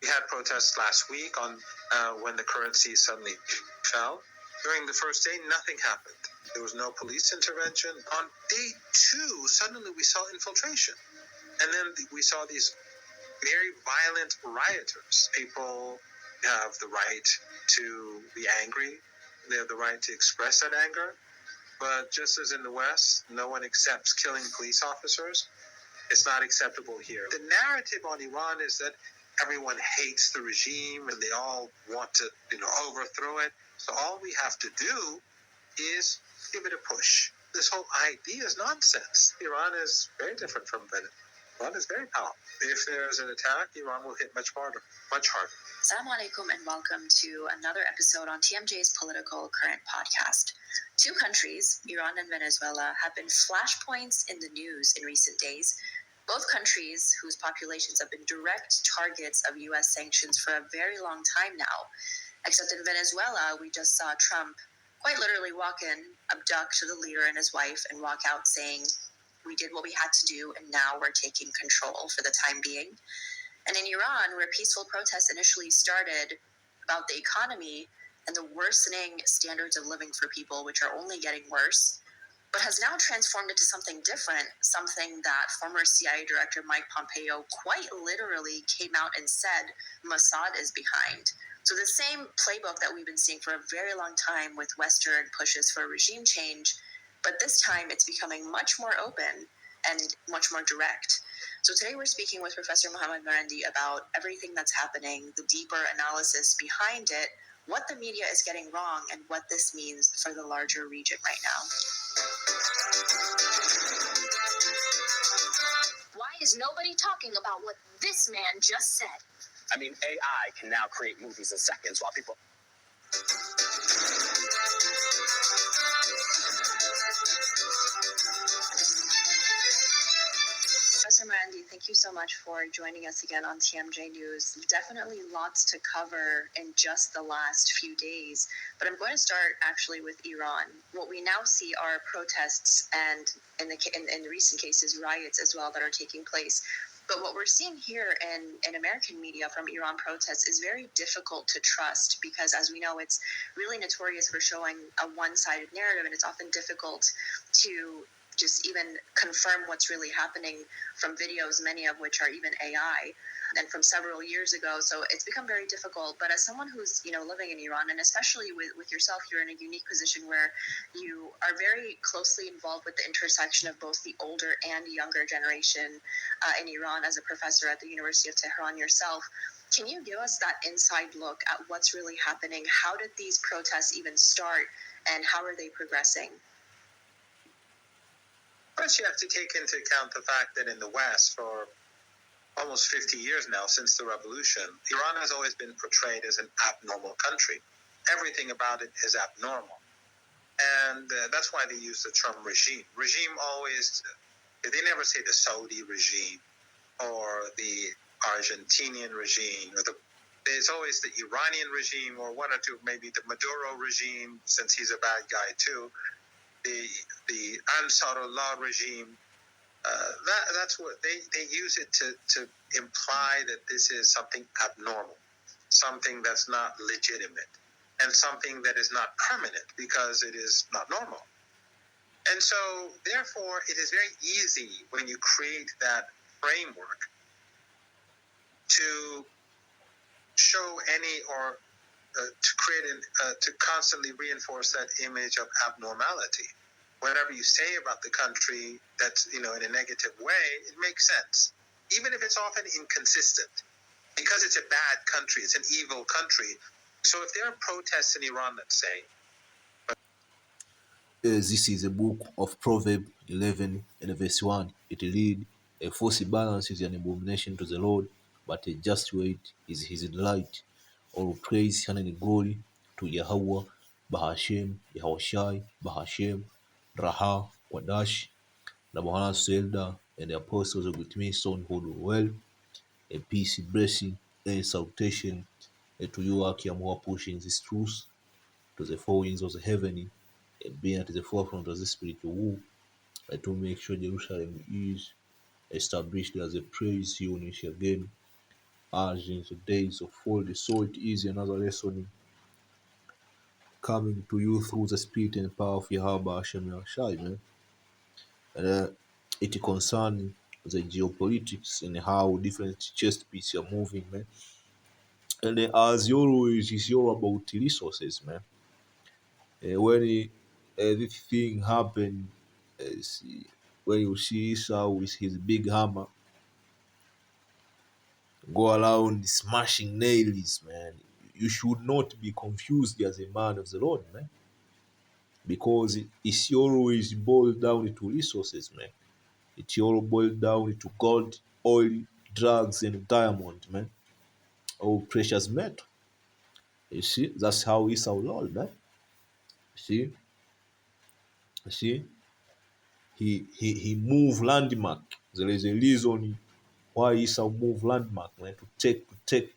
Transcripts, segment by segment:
We had protests last week on when the currency suddenly fell. During the first day, nothing happened. There was no police intervention. On day two, suddenly we saw infiltration. And then we saw these very violent rioters. People have the right to be angry. They have the right to express that anger. But just as in the West, no one accepts killing police officers. It's not acceptable here. The narrative on Iran is that everyone hates the regime and they all want to, overthrow it. So all we have to do is give it a push. This whole idea is nonsense. Iran is very different from Venezuela. Iran is very powerful. If there's an attack, Iran will hit much harder, much harder. Assalamu alaikum and welcome to another episode on TMJ's Political Current podcast. Two countries, Iran and Venezuela, have been flashpoints in the news in recent days. Both countries whose populations have been direct targets of U.S. sanctions for a very long time now. Except in Venezuela, we just saw Trump quite literally walk in, abduct the leader and his wife, and walk out saying, "We did what we had to do, and now we're taking control for the time being." And in Iran, where peaceful protests initially started about the economy and the worsening standards of living for people, which are only getting worse, but has now transformed into something different, something that former CIA Director Mike Pompeo quite literally came out and said Mossad is behind. So the same playbook that we've been seeing for a very long time with Western pushes for regime change, but this time it's becoming much more open and much more direct. So today we're speaking with Professor Mohammad Marendi about everything that's happening, the deeper analysis behind it, what the media is getting wrong, and what this means for the larger region right now. Why is nobody talking about what this man just said? I mean, AI can now create movies in seconds while people... Professor Marendi, thank you so much for joining us again on TMJ News. Definitely lots to cover in just the last few days, but I'm going to start actually with Iran. What we now see are protests and, in recent cases, riots as well that are taking place. But what we're seeing here in American media from Iran protests is very difficult to trust because, as we know, it's really notorious for showing a one-sided narrative, and it's often difficult to just even confirm what's really happening from videos, many of which are even AI and from several years ago. So it's become very difficult. But as someone who's, living in Iran, and especially with yourself, you're in a unique position where you are very closely involved with the intersection of both the older and younger generation in Iran as a professor at the University of Tehran yourself. Can you give us that inside look at what's really happening? How did these protests even start, and how are they progressing? First, you have to take into account the fact that in the West, for almost 50 years now, since the revolution, Iran has always been portrayed as an abnormal country. Everything about it is abnormal. And that's why they use the term regime. Regime always, they never say the Saudi regime or the Argentinian regime, it's always the Iranian regime, or one or two, maybe the Maduro regime, since he's a bad guy too. The Ansarullah regime, that's what they use it to imply that this is something abnormal, something that's not legitimate, and something that is not permanent because it is not normal. And so, therefore, it is very easy when you create that framework to show any or to create to constantly reinforce that image of abnormality. Whatever you say about the country that's, in a negative way, it makes sense. Even if it's often inconsistent. Because it's a bad country, it's an evil country. So if there are protests in Iran, let's say... This is a book of Proverbs 11 and verse 1. It reads, "A false balance is an abomination to the Lord, but a just weight is his delight." All praise and glory to Yahweh, Bahashem, Yahushai, Bahashem, Raha, Wadash, the Bohana Elder, and the apostles of with me, son hold well. A peace, blessing, and salutation to you, Akim, who are pushing this truth to the four winds of the heavenly, and being at the forefront of the spiritual war, to make sure Jerusalem is established as a praise unit again, as in the days of old. So it is another lesson coming to you through the spirit and power of Yahweh Hashem Yahshai, man. And it concerns the geopolitics and how different chess pieces are moving, man. And as always, it's all about resources, man. When this thing happened, when you see Esau with his big hammer go around smashing nails, man, you should not be confused as a man of the Lord, man, because it's always boiled down to resources, man. It all boiled down to gold, oil, drugs, and diamond, man, or precious metal. You see, that's how Esau rolled, man. See, see, he moved landmark. There is a reason why Esau moved landmark, man, to take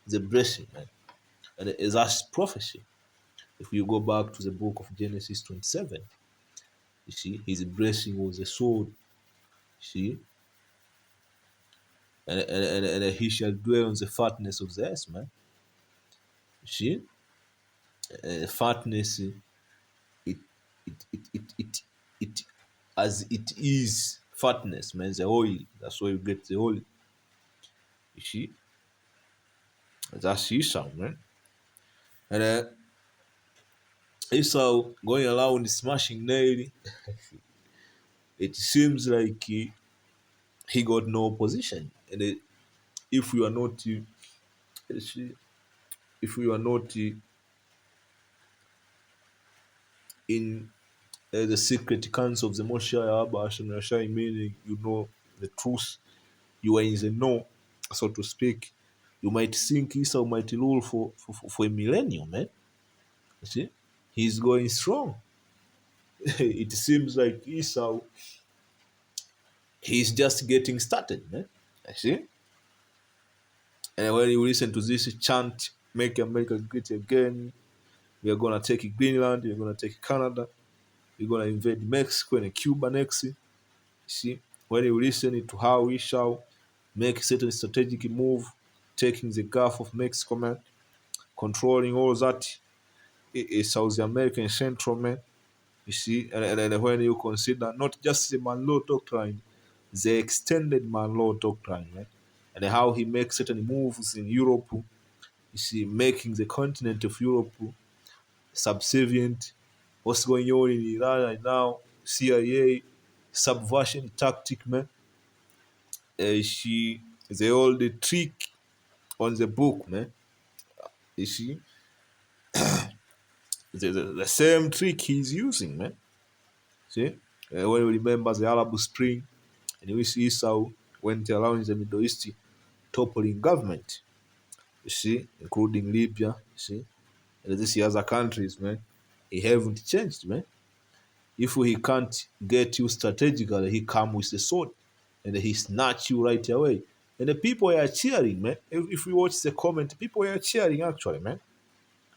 the blessing, man. And that's prophecy. If you go back to the book of Genesis 27, you see, his blessing was a sword, you see, and he shall dwell on the fatness of the earth, man. You see, fatness, it, it, as it is fatness, man, the oil, that's where you get the oil. You see, that's Esau, man. And Esau going around smashing nail, it seems like he got no opposition. And if you are not, if you are not in the secret council of the Moshiach Abba Hashem Yashai, meaning you know the truth, you are in the know, so to speak, you might think Esau might rule for a millennium, man. You see, he's going strong. It seems like Esau, he's just getting started, man. I see. And when you listen to this chant, make America great again, we are gonna take Greenland, we're gonna take Canada, we're gonna invade Mexico and Cuba next. You see, when you listen to how we shall make certain strategic move, taking the Gulf of Mexico, man, controlling all that South American Central, man. You see, and when you consider not just the Monroe Doctrine, the extended Monroe Doctrine, man, and how he makes certain moves in Europe, you see, making the continent of Europe subservient. What's going on in Iran right now? CIA subversion tactic, man. She they all the trick on the book, man. You see, the same trick he's using, man. See, when you remember the Arab Spring, and we see Esau went around in the Middle East toppling government, you see, including Libya, you see, and these other countries, man, he haven't changed, man. If he can't get you strategically, he come with the sword and he snatch you right away. And the people are cheering, man. If we watch the comment, people are cheering actually, man.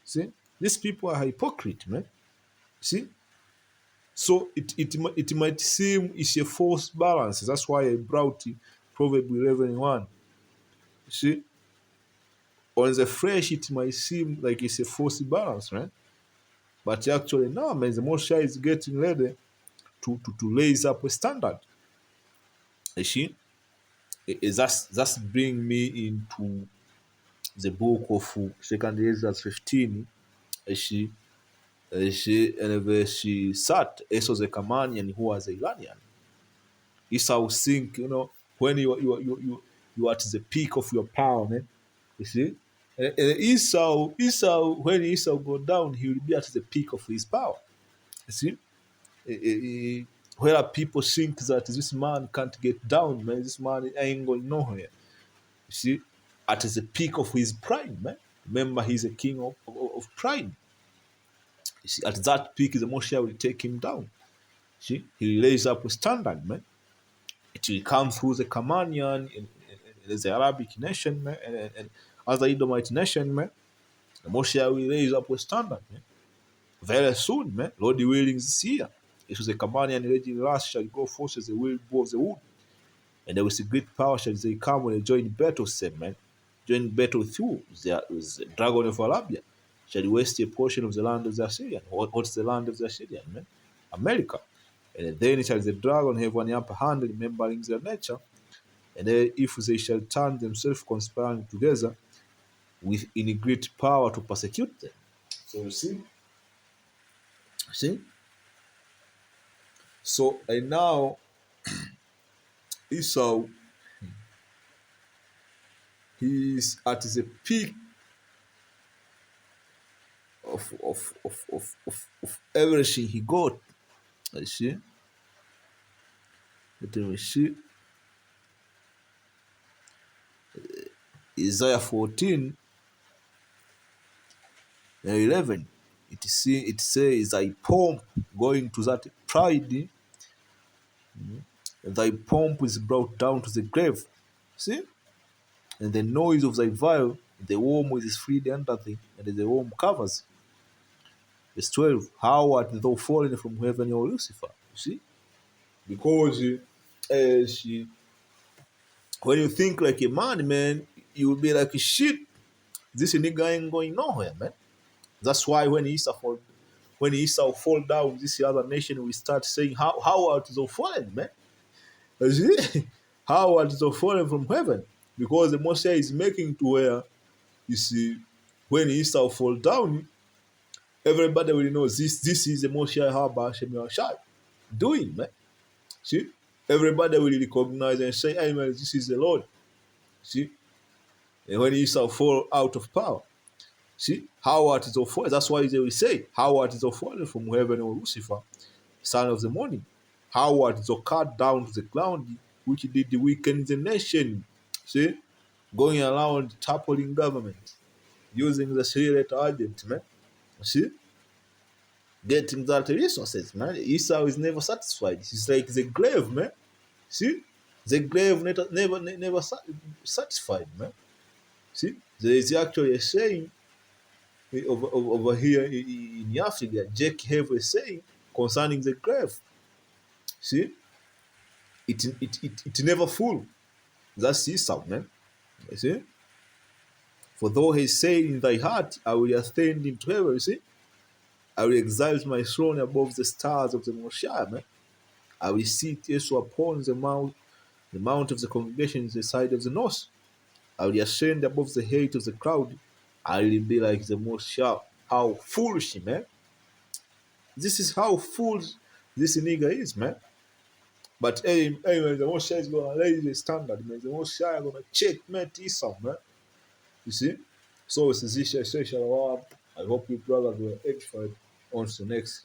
See, these people are hypocrite, man. See, so it might seem it's a false balance. That's why I brought Proverbs 11:1. See, on the flesh it might seem like it's a false balance, right? But actually, no, man. The Moshe is getting ready to raise up a standard. You see, that's bring me into the book of Second Ezra 15. And verse sat Esau the Kamanian who was a Iranian. Esau think, when you are at the peak of your power, man. You see, and Esau, when Esau go down, he will be at the peak of his power. You see, where people think that this man can't get down, man, this man ain't going nowhere. You see, at the peak of his pride, man. Remember, he's a king of pride. You see, at that peak, the Moshe will take him down. See, he will raise up a standard, man. It will come through the Kamanian and the Arabic nation, man, and other Edomite nation, man. The Moshe will raise up a standard, man. Very soon, man. Lord willing, this year. It was the Kamanian raging wrath shall go forth as the wild boar of the wood. And there was a great power shall they come when they join battle, said, man. join battle with you, with the dragon of Arabia, shall waste a portion of the land of the Assyrian. What's the land of the Assyrian, man? America. And then shall the dragon have an upper hand, remembering their nature. And if they shall turn themselves conspiring together with in great power to persecute them. So you see. So and now Esau, he is at the peak of everything he got. I see. Let me see. Isaiah 14 and 11. It says, thy pomp going to that pride, thy pomp is brought down to the grave. See? And the noise of thy viol, the worm is freed under thee, and the worm covers. Verse 12, how art thou fallen from heaven, O Lucifer? You see? Because when you think like a man, you will be like a shit. This nigga ain't going nowhere, man. That's why when Esau fall down, this other nation will start saying, how art thou fallen, man? You see? How art thou fallen from heaven? Because the Moshe is making to where, you see, when Esau fall down, everybody will know this is the Moshe Haba Hashem Yahshai doing, man. See? Everybody will recognize and say, hey man, this is the Lord. See? And when Esau fall out of power, see? How art thou fallen? That's why they will say, how art thou fallen from heaven, O Lucifer, son of the morning? How art thou cut down to the ground, which did weaken the nation? See? Going around toppling government, using the three-letter agent, man. See? Getting that resources, man. Esau is never satisfied. He's like the grave, man. See? The grave never satisfied, man. See? There is actually a saying over here in Africa, Jack have a saying concerning the grave. See? It never full. That's Esau, man. You see? For though he said in thy heart, I will ascend into heaven, you see? I will exalt my throne above the stars of the Most High, man. I will sit also upon the mount of the congregation in the side of the north. I will ascend above the height of the crowd. I will be like the Most High. How foolish, man. This is how foolish this nigga is, man. But hey man, the Most High is gonna raise the standard, man. The Most High is gonna checkmate Esau, man. You see? So it's this session. I hope you brothers were edified. On to the next.